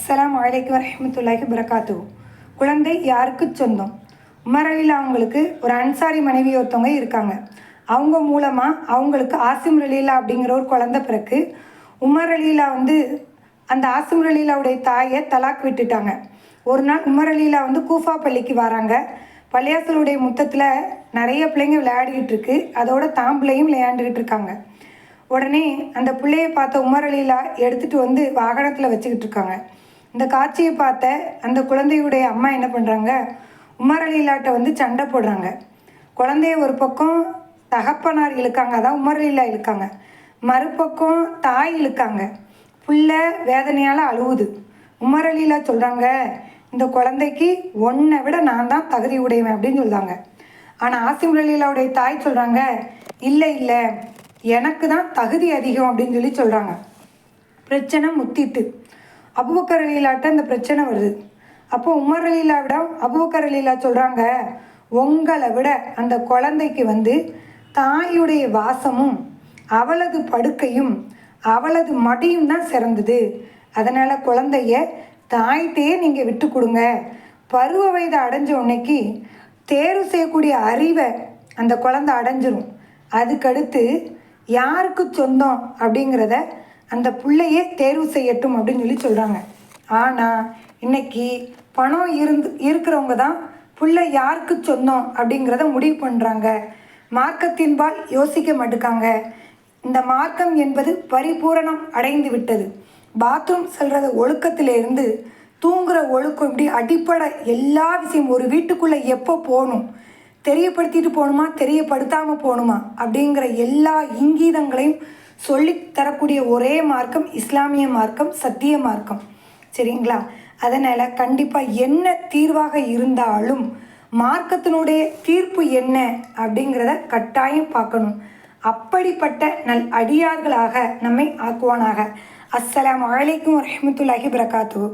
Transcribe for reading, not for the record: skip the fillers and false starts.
அஸ்ஸலாமு அலைக்கும் வரஹ்மத்துல்லாஹி வரகாத்துஹு. குழந்தை யாருக்கு சொந்தம்? உமர் அலிலா அவங்களுக்கு ஒரு அன்சாரி மனைவி ஒருத்தவங்க இருக்காங்க. அவங்க மூலமாக அவங்களுக்கு ஆசிம் ரலீலா அப்படிங்கிற ஒரு குழந்தை பிறகு உமர் அலிலா அந்த ஆசிம் ரலீலாவுடைய தாயை தலாக் விட்டுட்டாங்க. ஒரு நாள் உமர் அலிலா கூஃபா பள்ளிக்கு வராங்க. பள்ளியாசலுடைய முத்தத்தில் நிறைய பிள்ளைங்க விளையாடிக்கிட்டு இருக்கு. அதோட தாம்பிள்ளையும் விளையாண்டுக்கிட்டு இருக்காங்க. உடனே அந்த பிள்ளையை பார்த்த உமர் அலிலா எடுத்துகிட்டு வாகனத்தில் வச்சுக்கிட்டு இருக்காங்க. இந்த காட்சியை பார்த்த அந்த குழந்தையுடைய அம்மா என்ன பண்ணுறாங்க, உமர் அலிலாட்ட சண்டை போடுறாங்க. குழந்தைய ஒரு பக்கம் தகப்பனார் இழுக்காங்க, அதான் உமர் அலிலா இழுக்காங்க. மறுபக்கம் தாய் இழுக்காங்க. புள்ள வேதனையால் அழுவுது. உமர் அலிலா சொல்கிறாங்க, இந்த குழந்தைக்கு ஒன்றை விட நான் தான் தகுதி உடையவன் அப்படின்னு சொல்கிறாங்க. ஆனால் ஆசிம் அலிலாவுடைய தாய் சொல்கிறாங்க, இல்லை இல்லை, எனக்கு தான் தகுதி அதிகம் அப்படின்னு சொல்கிறாங்க. பிரச்சனை முத்திட்டு அபூபக்கர் அலிலாட்ட இந்த பிரச்சனை வருது. அப்போ உமர் அலிலாவிடம் அபூபக்கர் அலிலா சொல்கிறாங்க, உங்களை விட அந்த குழந்தைக்கு தாயுடைய வாசமும் அவளது படுக்கையும் அவளது மடியும் தான் சிறந்தது. அதனால் குழந்தைய தாய்கிட்டே நீங்கள் விட்டு கொடுங்க. பருவ வயது அடைஞ்ச உன்னைக்கு தேர்வு செய்யக்கூடிய அறிவை அந்த குழந்தை அடைஞ்சிரும். அதுக்கடுத்து யாருக்கு சொந்தம் அப்படிங்கிறத அந்த பிள்ளையே தேர்வு செய்யட்டும் அப்படின்னு சொல்கிறாங்க. ஆனால் இன்னைக்கு பணம் இருக்கிறவங்க தான் பிள்ளை யாருக்கு சொந்தம் அப்படிங்கிறத முடிவு பண்ணுறாங்க. மார்க்கத்தின்பால் யோசிக்க மாட்டுக்காங்க. இந்த மார்க்கம் என்பது பரிபூரணம் அடைந்து விட்டது. பாத்ரூம் செல்கிற ஒழுக்கத்திலேருந்து தூங்குகிற ஒழுக்கம், இப்படி அடிப்படை எல்லா விஷயம், ஒரு வீட்டுக்குள்ளே எப்போ போகணும், தெரியப்படுத்திட்டு போகணுமா தெரியப்படுத்தாமல் போகணுமா அப்படிங்கிற எல்லா இங்கீதங்களையும் சொல்லித்தரக்கூடிய ஒரே மார்க்கம் இஸ்லாமிய மார்க்கம், சத்திய மார்க்கம். சரிங்களா? அதனால் கண்டிப்பாக என்ன தீர்வாக இருந்தாலும் மார்க்கத்தினுடைய தீர்ப்பு என்ன அப்படிங்கிறத கட்டாயம் பார்க்கணும். அப்படிப்பட்ட அடியார்களாக நம்மை ஆக்குவானாக. அஸ்ஸலாமு அலைக்கும் வரஹ்மத்துல்லாஹி வரகாத்துஹு.